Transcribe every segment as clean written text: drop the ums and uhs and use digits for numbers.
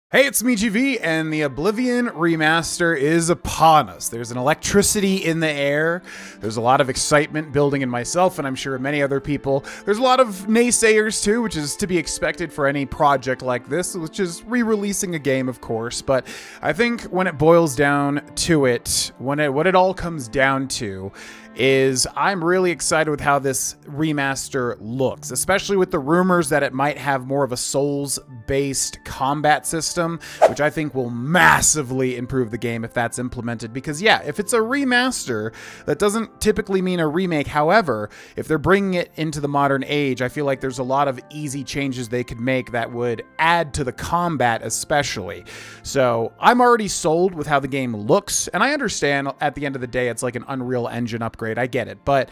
Hey, it's me, GV, and the Oblivion Remaster is upon us. There's an electricity in the air. There's a lot of excitement building in myself, and I'm sure many other people. There's a lot of naysayers, too, which is to be expected for any project like this, which is re-releasing a game, of course. But I think when it boils down to it, what it all comes down to is I'm really excited with how this remaster looks, especially with the rumors that it might have more of a Souls-based combat system, which I think will massively improve the game if that's implemented. Because yeah, if it's a remaster, that doesn't typically mean a remake. However, if they're bringing it into the modern age, I feel like there's a lot of easy changes they could make that would add to the combat especially. So I'm already sold with how the game looks, and I understand at the end of the day it's like an Unreal Engine upgrade. I get it, but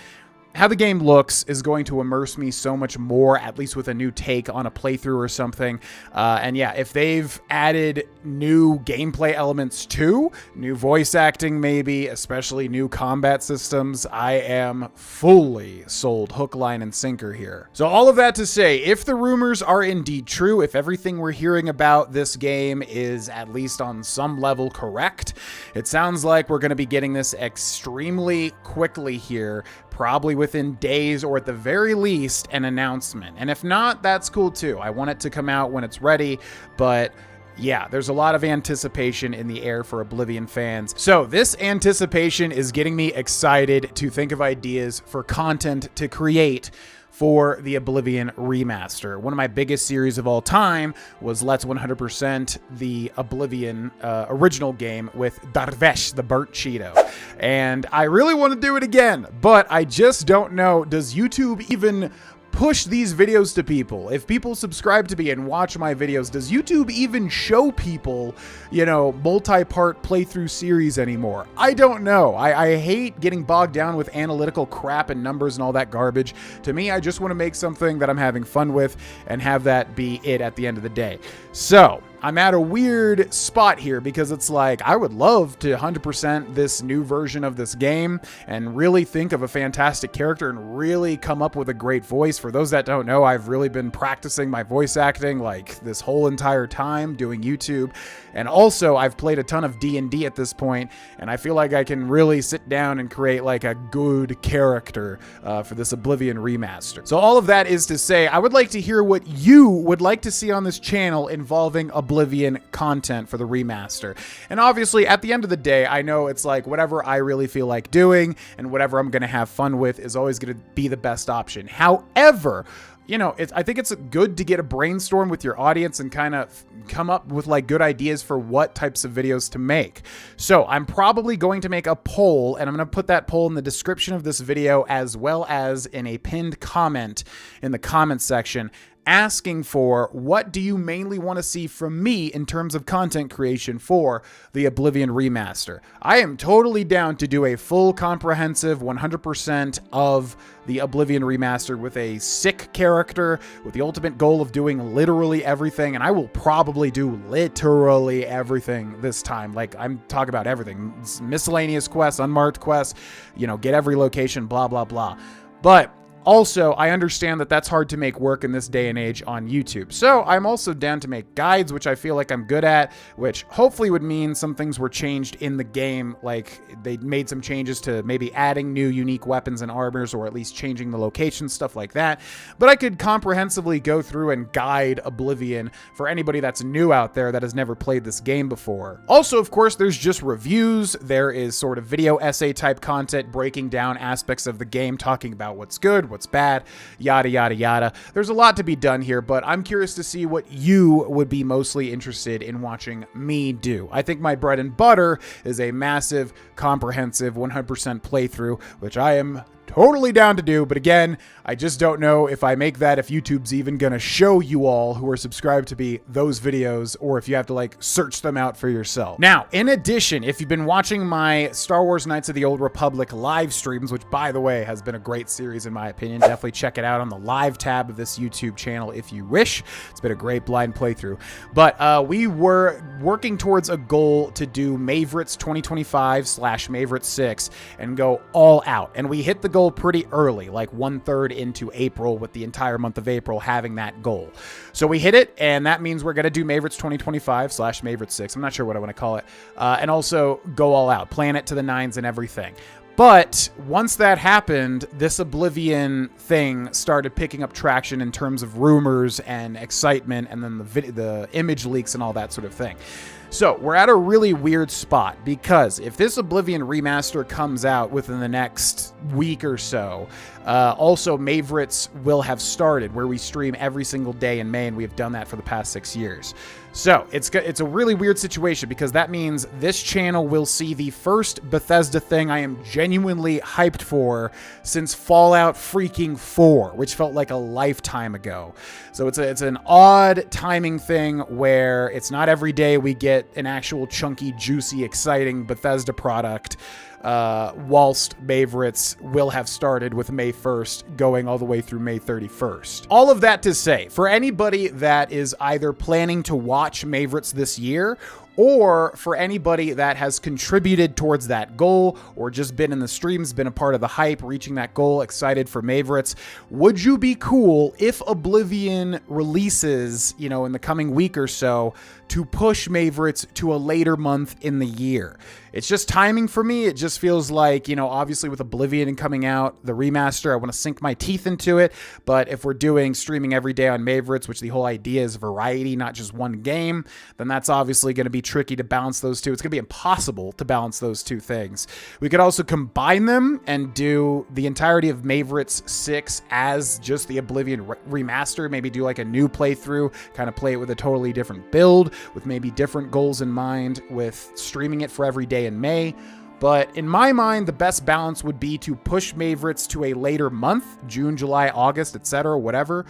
how the game looks is going to immerse me so much more, at least with a new take on a playthrough or something. And yeah, if they've added new gameplay elements too, new voice acting maybe, especially new combat systems, I am fully sold hook, line, and sinker here. So all of that to say, if the rumors are indeed true, if everything we're hearing about this game is at least on some level correct, it sounds like we're going to be getting this extremely quickly here, probably within days or at the very least an announcement. And if not, that's cool too. I want it to come out when it's ready, but yeah, there's a lot of anticipation in the air for Oblivion fans. So this anticipation is getting me excited to think of ideas for content to create for the Oblivion Remaster. One of my biggest series of all time was Let's 100% the Oblivion original game with Darvesh, the burnt Cheeto. And I really want to do it again, but I just don't know, does YouTube even push these videos to people? If people subscribe to me and watch my videos, does YouTube even show people, you know, multi-part playthrough series anymore? I don't know. I hate getting bogged down with analytical crap and numbers and all that garbage. To me, I just want to make something that I'm having fun with and have that be it at the end of the day. So I'm at a weird spot here because it's like, I would love to 100% this new version of this game and really think of a fantastic character and really come up with a great voice. For those that don't know, I've really been practicing my voice acting like this whole entire time doing YouTube. And also I've played a ton of D&D at this point, and I feel like I can really sit down and create like a good character for this Oblivion Remaster. So all of that is to say, I would like to hear what you would like to see on this channel involving Oblivion content for the remaster. And obviously at the end of the day, I know it's like whatever I really feel like doing and whatever I'm going to have fun with is always going to be the best option. However, you know, I think it's good to get a brainstorm with your audience and kind of come up with like good ideas for what types of videos to make. So I'm probably going to make a poll, and I'm going to put that poll in the description of this video as well as in a pinned comment in the comment section, asking for what do you mainly want to see from me in terms of content creation for the Oblivion Remaster. I am totally down to do a full comprehensive 100% of the Oblivion Remaster with a sick character, with the ultimate goal of doing literally everything, and I will probably do literally everything this time. Like, I'm talking about everything. Miscellaneous quests, unmarked quests, you know, get every location, blah, blah, blah. But also, I understand that that's hard to make work in this day and age on YouTube. So I'm also down to make guides, which I feel like I'm good at, which hopefully would mean some things were changed in the game, like they made some changes to maybe adding new unique weapons and armors, or at least changing the location, stuff like that. But I could comprehensively go through and guide Oblivion for anybody that's new out there that has never played this game before. Also, of course, there's just reviews. There is sort of video essay type content breaking down aspects of the game, talking about what's good, what's bad, yada, yada, yada. There's a lot to be done here, but I'm curious to see what you would be mostly interested in watching me do. I think my bread and butter is a massive, comprehensive 100% playthrough, which I am totally down to do, but again, I just don't know if I make that, if YouTube's even gonna show you all who are subscribed to me those videos, or if you have to like search them out for yourself. Now, in addition, if you've been watching my Star Wars Knights of the Old Republic live streams, which by the way has been a great series in my opinion, definitely check it out on the live tab of this YouTube channel if you wish. It's been a great blind playthrough. But we were working towards a goal to do Maverick's 2025/Maverick 6 and go all out, and we hit the goal pretty early, like 1/3 into April, with the entire month of April having that goal. So we hit it, and that means we're going to do Maverick's 2025/Maverick 6. I'm not sure what I want to call it. And also go all out, plan it to the nines and everything. But once that happened, this Oblivion thing started picking up traction in terms of rumors and excitement, and then the image leaks and all that sort of thing. So we're at a really weird spot, because if this Oblivion remaster comes out within the next week or so, also Mavericks will have started, where we stream every single day in May, and we have done that for the past 6 years. So it's a really weird situation, because that means this channel will see the first Bethesda thing I am genuinely hyped for since Fallout freaking 4, which felt like a lifetime ago. So it's an odd timing thing where it's not every day we get an actual chunky, juicy, exciting Bethesda product, whilst Mavericks will have started with May 1st going all the way through May 31st. All of that to say, for anybody that is either planning to watch Mavericks this year, or for anybody that has contributed towards that goal, or just been in the streams, been a part of the hype, reaching that goal, excited for Mavericks, would you be cool if Oblivion releases, you know, in the coming week or so, to push Mavericks to a later month in the year? It's just timing for me. It just feels like, you know, obviously with Oblivion coming out, the remaster, I want to sink my teeth into it. But if we're doing streaming every day on Mavericks, which the whole idea is variety, not just one game, then that's obviously going to be tricky to balance those two. It's going to be impossible to balance those two things. We could also combine them and do the entirety of Mavericks 6 as just the Oblivion remaster, maybe do like a new playthrough, kind of play it with a totally different build, with maybe different goals in mind, with streaming it for every day in May. But in my mind, the best balance would be to push Mavericks to a later month, June, July, August, etc., whatever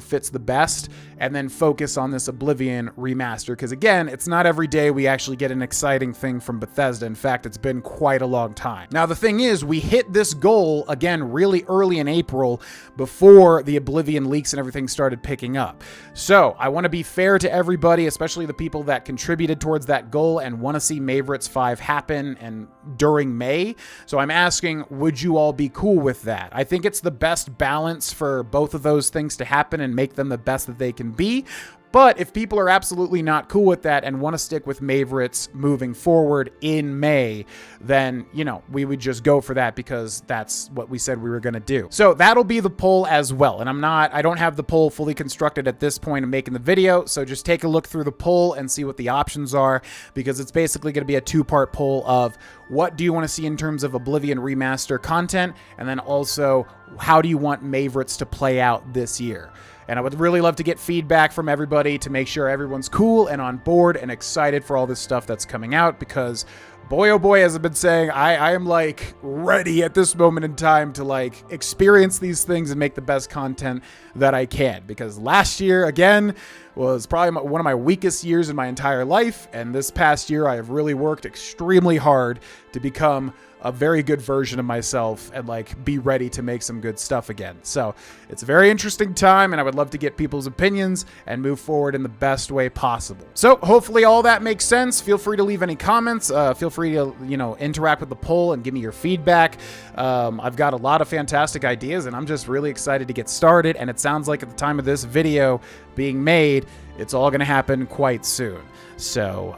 fits the best, and then focus on this Oblivion remaster. Because again, it's not every day we actually get an exciting thing from Bethesda. In fact, it's been quite a long time. Now, the thing is, we hit this goal, again, really early in April, before the Oblivion leaks and everything started picking up. So I want to be fair to everybody, especially the people that contributed towards that goal and want to see Mavericks 5 happen and during May. So I'm asking, would you all be cool with that? I think it's the best balance for both of those things to happen and make them the best that they can be. But if people are absolutely not cool with that and want to stick with Mavericks moving forward in May, then, you know, we would just go for that, because that's what we said we were going to do. So that'll be the poll as well. And I don't have the poll fully constructed at this point of making the video. So just take a look through the poll and see what the options are, because it's basically going to be a two-part poll of what do you want to see in terms of Oblivion remaster content, and then also how do you want Mavericks to play out this year. And I would really love to get feedback from everybody to make sure everyone's cool and on board and excited for all this stuff that's coming out, because boy, oh boy, as I've been saying, I am like ready at this moment in time to like experience these things and make the best content that I can. Because last year, again, was probably one of my weakest years in my entire life. And this past year, I have really worked extremely hard to become a very good version of myself and like be ready to make some good stuff again. So it's a very interesting time, and I would love to get people's opinions and move forward in the best way possible. So hopefully all that makes sense. Feel free to leave any comments. Feel free to, you know, interact with the poll and give me your feedback. I've got a lot of fantastic ideas, and I'm just really excited to get started. And it sounds like at the time of this video being made, it's all going to happen quite soon. So,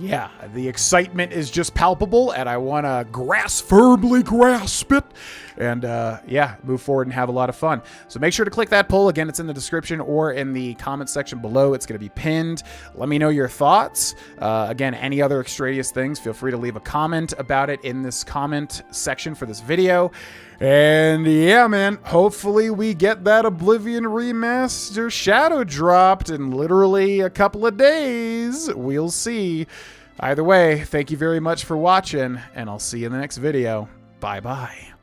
yeah, the excitement is just palpable, and I want to firmly grasp it, and, yeah, move forward and have a lot of fun. So make sure to click that poll. Again, it's in the description or in the comment section below. It's going to be pinned. Let me know your thoughts. Again, any other extraneous things, feel free to leave a comment about it in this comment section for this video. And yeah, man, hopefully we get that Oblivion remaster shadow dropped in literally a couple of days. We'll see. Either way, thank you very much for watching, and I'll see you in the next video. Bye-bye.